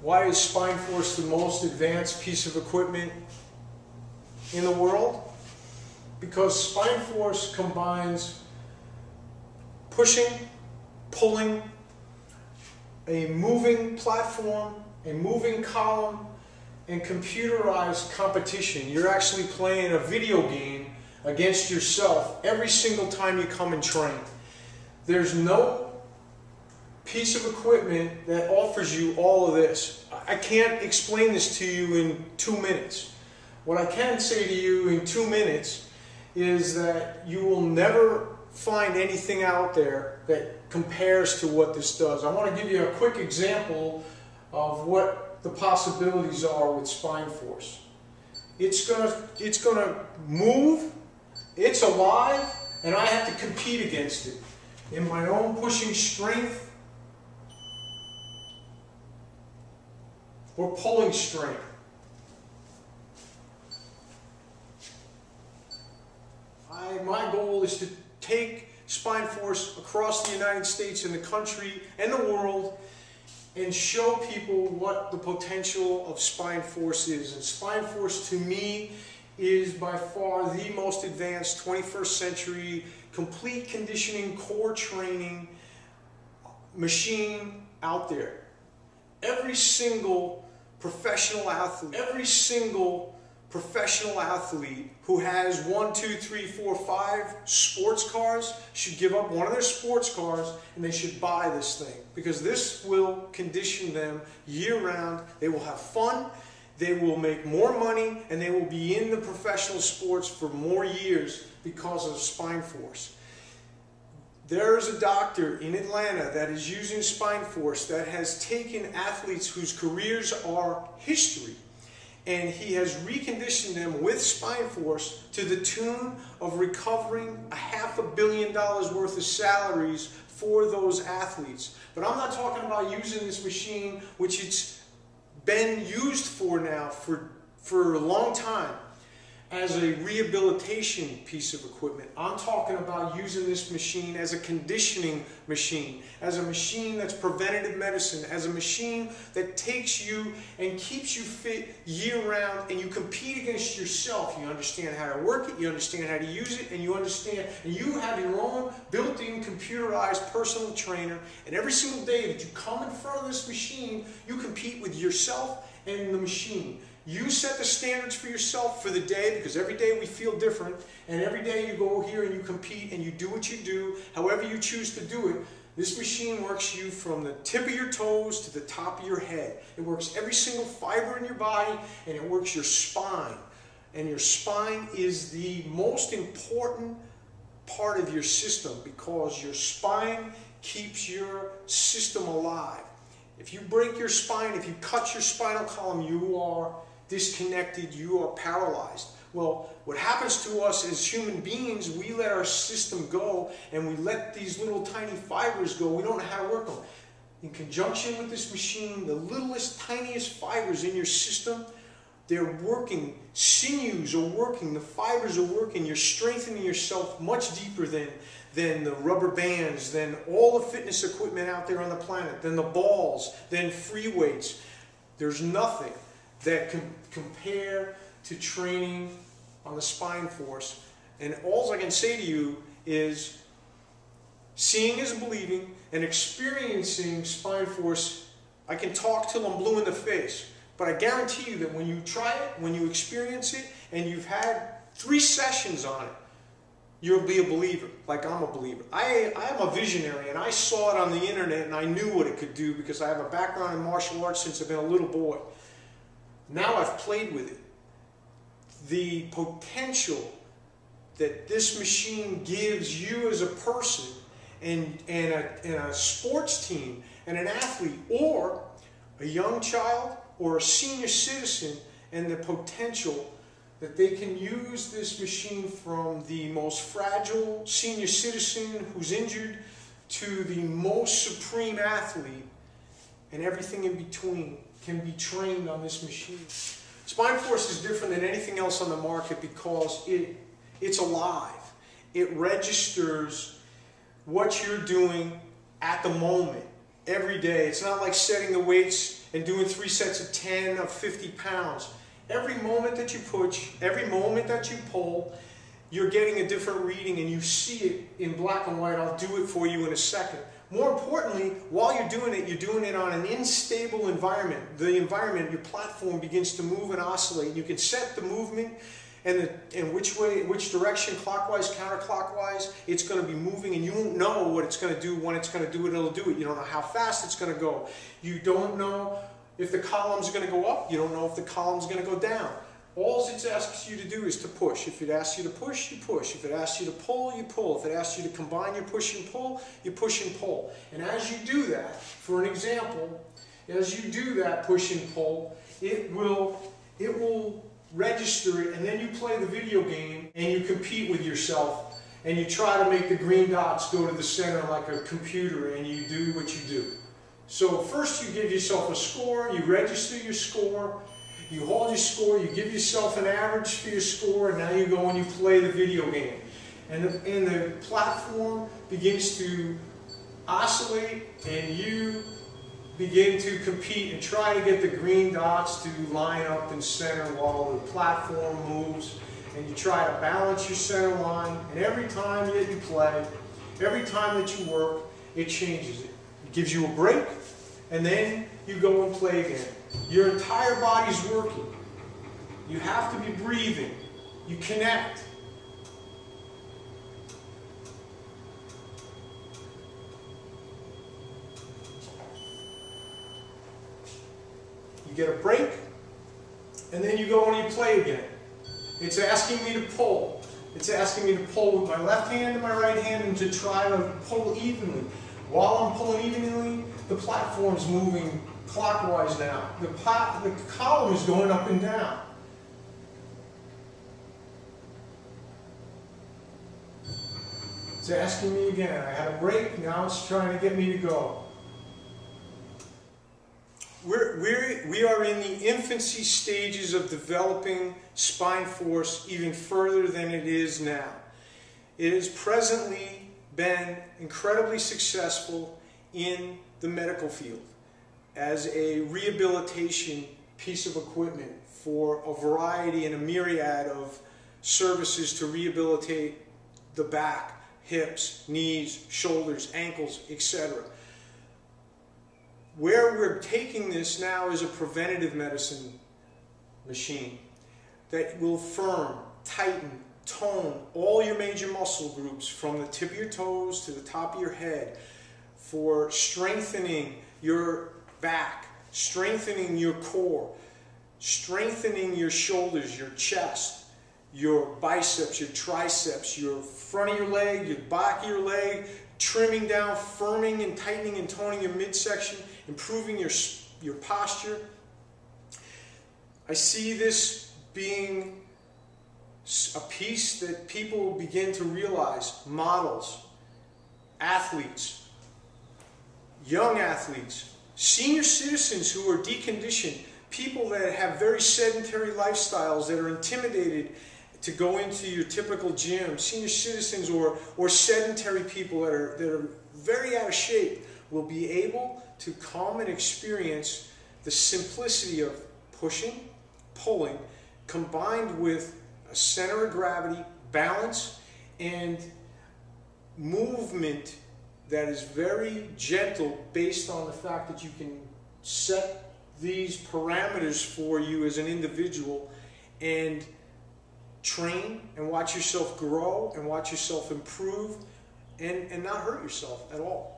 Why is SpineForce the most advanced piece of equipment in the world? Because SpineForce combines pushing, pulling, a moving platform, a moving column, and computerized competition. You're actually playing a video game against yourself every single time you come and train. There's no piece of equipment that offers you all of this. I can't explain this to you in 2 minutes. What I can say to you in 2 minutes is that you will never find anything out there that compares to what this does. I want to give you a quick example of what the possibilities are with SpineForce. It's gonna move, it's alive, and I have to compete against it in my own pushing strength or pulling strength. My goal is to take SpineForce across the United States and the country and the world and show people what the potential of SpineForce is. And SpineForce to me is by far the most advanced 21st century complete conditioning core training machine out there. Every single professional athlete who has 1, 2, 3, 4, 5 sports cars should give up one of their sports cars and they should buy this thing, because this will condition them year round. They will have fun, they will make more money, and they will be in the professional sports for more years because of SpineForce. There's a doctor in Atlanta that is using SpineForce that has taken athletes whose careers are history, and he has reconditioned them with SpineForce to the tune of recovering $500 million worth of salaries for those athletes. But I'm not talking about using this machine, which it's been used for now for a long time, as a rehabilitation piece of equipment. I'm talking about using this machine as a conditioning machine, as a machine that's preventative medicine, as a machine that takes you and keeps you fit year round, and you compete against yourself. You understand how to work it, you understand how to use it, and you understand, and you have your own built-in computerized personal trainer, and every single day that you come in front of this machine, you compete with yourself and the machine. You set the standards for yourself for the day, because every day we feel different, and every day you go here and you compete and you do what you do, however you choose to do it. This machine works you from the tip of your toes to the top of your head. It works every single fiber in your body, and it works your spine. And your spine is the most important part of your system, because your spine keeps your system alive. If you break your spine, if you cut your spinal column, you are disconnected, you are paralyzed. Well, what happens to us as human beings, we let our system go, and we let these little tiny fibers go. We don't know how to work them. In conjunction with this machine, the littlest, tiniest fibers in your system, they're working. Sinews are working, the fibers are working. You're strengthening yourself much deeper than the rubber bands, than all the fitness equipment out there on the planet, than the balls, than free weights. There's nothing that can compare to training on the SpineForce. And all I can say to you is, seeing is believing, and experiencing SpineForce, I can talk till I'm blue in the face, but I guarantee you that when you try it, when you experience it, and you've had 3 sessions on it, you'll be a believer, like I'm a believer. I am a visionary, and I saw it on the internet, and I knew what it could do because I have a background in martial arts since I've been a little boy. Now I've played with it. The potential that this machine gives you as a person, and a sports team, and an athlete, or a young child, or a senior citizen, and the potential that they can use this machine from the most fragile senior citizen who's injured to the most supreme athlete, and everything in between can be trained on this machine. SpineForce is different than anything else on the market because it's alive. It registers what you're doing at the moment, every day. It's not like setting the weights and doing 3 sets of 10 of 50 pounds. Every moment that you push, every moment that you pull, you're getting a different reading, and you see it in black and white. I'll do it for you in a second. More importantly, while you're doing it on an unstable environment. The environment, your platform begins to move and oscillate. You can set the movement and which direction, clockwise, counterclockwise, it's going to be moving, and you won't know what it's going to do. When it's going to do it, it'll do it. You don't know how fast it's going to go. You don't know if the column's going to go up. You don't know if the column's going to go down. All it asks you to do is to push. If it asks you to push, you push. If it asks you to pull, you pull. If it asks you to combine your push and pull, you push and pull. And as you do that, for an example, as you do that push and pull, it will register it, and then you play the video game and you compete with yourself and you try to make the green dots go to the center like a computer, and you do what you do. So first you give yourself a score, you register your score, you hold your score, you give yourself an average for your score, and now you go and you play the video game. And the platform begins to oscillate, and you begin to compete and try to get the green dots to line up in center while the platform moves. And you try to balance your center line, and every time that you play, every time that you work, it changes it. It gives you a break, and then you go and play again. Your entire body's working. You have to be breathing. You connect. You get a break, and then you go and you play again. It's asking me to pull. It's asking me to pull with my left hand and my right hand, and to try to pull evenly. While I'm pulling evenly, the platform's moving clockwise now. The column is going up and down. It's asking me again. I had a break, now it's trying to get me to go. We are in the infancy stages of developing SpineForce even further than it is now. It has presently been incredibly successful in the medical field as a rehabilitation piece of equipment for a variety and a myriad of services to rehabilitate the back, hips, knees, shoulders, ankles, etc. Where we're taking this now is a preventative medicine machine that will firm, tighten, tone all your major muscle groups from the tip of your toes to the top of your head, for strengthening your back, strengthening your core, strengthening your shoulders, your chest, your biceps, your triceps, your front of your leg, your back of your leg, trimming down, firming and tightening and toning your midsection, improving your posture. I see this being a piece that people begin to realize, models, athletes, young athletes, senior citizens who are deconditioned, people that have very sedentary lifestyles that are intimidated to go into your typical gym, senior citizens or sedentary people that are very out of shape will be able to come and experience the simplicity of pushing, pulling, combined with a center of gravity, balance, and movement that is very gentle based on the fact that you can set these parameters for you as an individual and train and watch yourself grow and watch yourself improve and not hurt yourself at all.